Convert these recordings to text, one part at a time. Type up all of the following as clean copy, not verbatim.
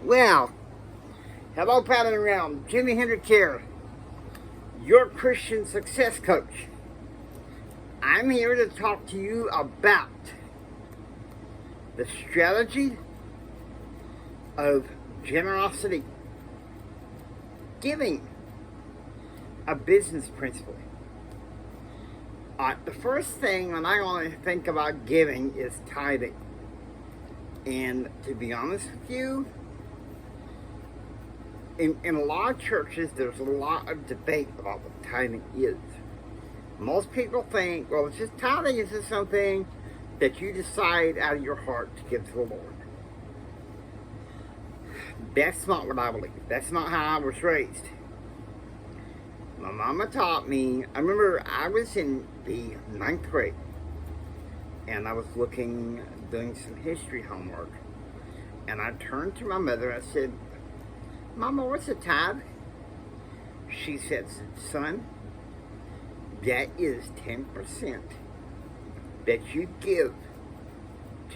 Well, hello, Pattern Realm. Jimmy Hendricks here, your Christian success coach. I'm here to talk to you about the strategy of generosity, giving, a business principle. The first thing when I want to think about giving is tithing. And to be honest with you, in a lot of churches, there's a lot of debate about what tithing is. Most people think, well, it's just tithing is just something that you decide out of your heart to give to the Lord. That's not what I believe. That's not how I was raised. My mama taught me, I remember I was in the 9th grade, and I was doing some history homework, and I turned to my mother, I said, Mama, what's a tithe? She said, son, that is 10% that you give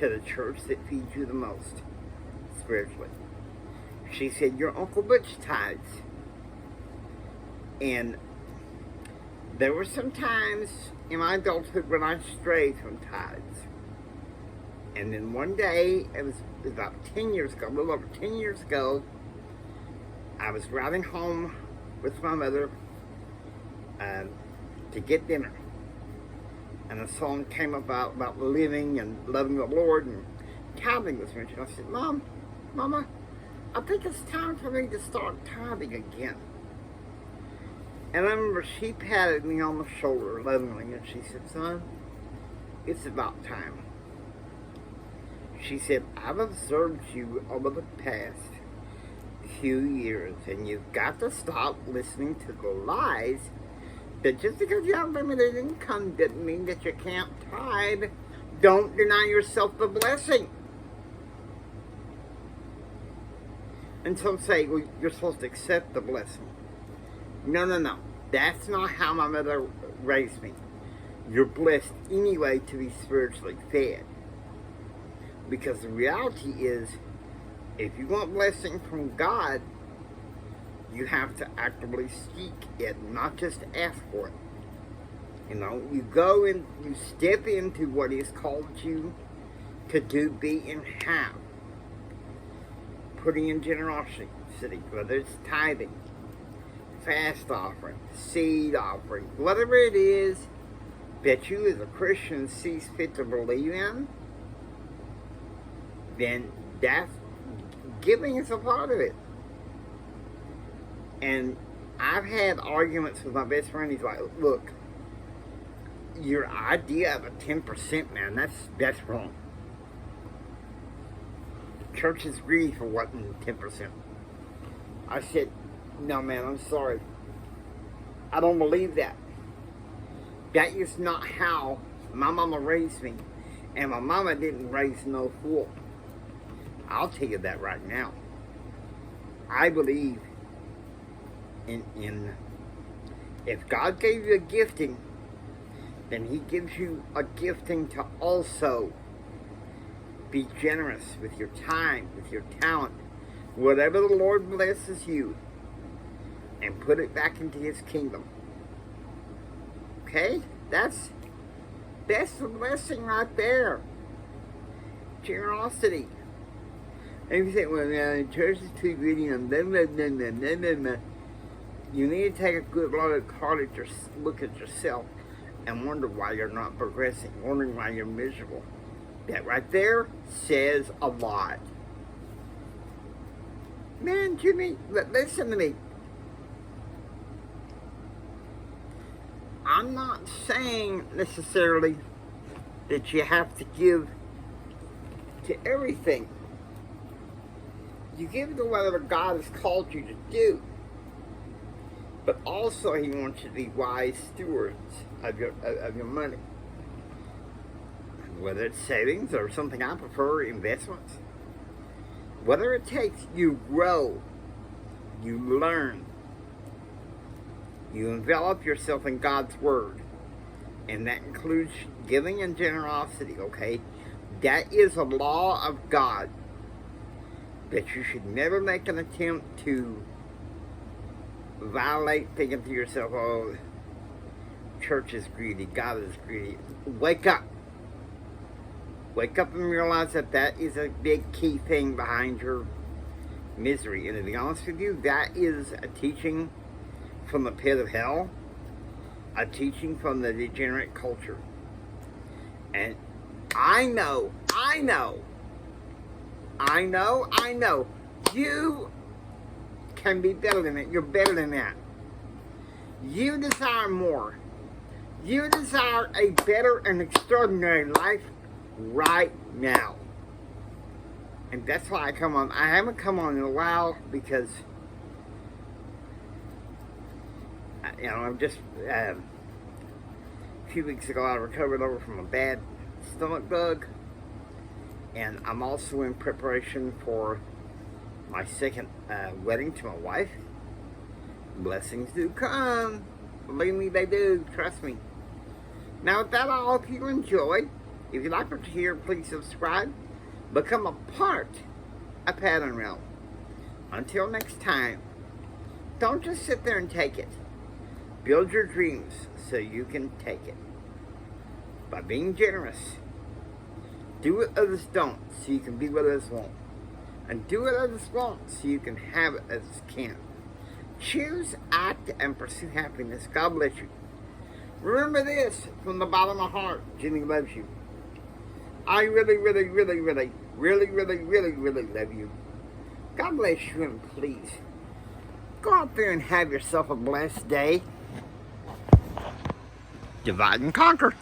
to the church that feeds you the most spiritually. She said, your Uncle Butch tithes. And there were some times in my adulthood when I strayed from tithes. And then one day, it was about 10 years ago, a little over 10 years ago, I was riding home with my mother to get dinner. And a song came about living and loving the Lord, and tithing was mentioned. I said, Mama, I think it's time for me to start tithing again. And I remember she patted me on the shoulder lovingly, and she said, son, it's about time. She said, I've observed you over the past few years, and you've got to stop listening to the lies that just because you have limited income doesn't mean that you can't tithe. Don't deny yourself the blessing. And some say, well, you're supposed to accept the blessing. No. That's not how my mother raised me. You're blessed anyway to be spiritually fed. Because the reality is, if you want blessing from God, you have to actively seek it, not just ask for it. You know, you go and you step into what He's called you to do, be, and have. Putting in generosity, whether it's tithing, fast offering, seed offering, whatever it is that you as a Christian sees fit to believe in, then that's giving is a part of it. And I've had arguments with my best friend. He's like, look, your idea of a 10%, man, that's wrong. Churches agree for what 10%. I said, no, man, I'm sorry. I don't believe that. That is not how my mama raised me. And my mama didn't raise no fool. I'll tell you that right now. I believe in if God gave you a gifting, then He gives you a gifting to also be generous with your time, with your talent, whatever the Lord blesses you, and put it back into His kingdom. Okay? That's the blessing right there. Generosity. And you say, well, the church is too greedy, and blah, blah, blah, blah, blah, blah, blah. You need to take a good look at yourself and wonder why you're not progressing, wondering why you're miserable. That right there says a lot. Man, Jimmy, listen to me. I'm not saying necessarily that you have to give to everything. You give to whatever God has called you to do. But also He wants you to be wise stewards of your money. Whether it's savings or something I prefer, investments. Whatever it takes, you grow. You learn. You envelop yourself in God's Word. And that includes giving and generosity, okay? That is a law of God that you should never make an attempt to violate, thinking to yourself, oh, church is greedy, God is greedy. Wake up. Wake up and realize that that is a big key thing behind your misery. And to be honest with you, that is a teaching from the pit of hell, a teaching from the degenerate culture. And I know, you can be better than it. You're better than that. You desire more. You desire a better and extraordinary life right now. And that's why I come on. I haven't come on in a while because, I'm just, a few weeks ago I recovered over from a bad stomach bug. And I'm also in preparation for my second wedding to my wife. Blessings do come. Believe me, they do. Trust me. Now, with that, I hope you enjoy. If you like what you hear, please subscribe. Become a part of Pattern Realm. Until next time, don't just sit there and take it. Build your dreams so you can take it. By being generous. Do what others don't so you can be what others won't. And do what others won't so you can have it as can. Choose, act, and pursue happiness. God bless you. Remember this from the bottom of my heart. Jenny loves you. I really love you. God bless you, and please go out there and have yourself a blessed day. Divide and conquer.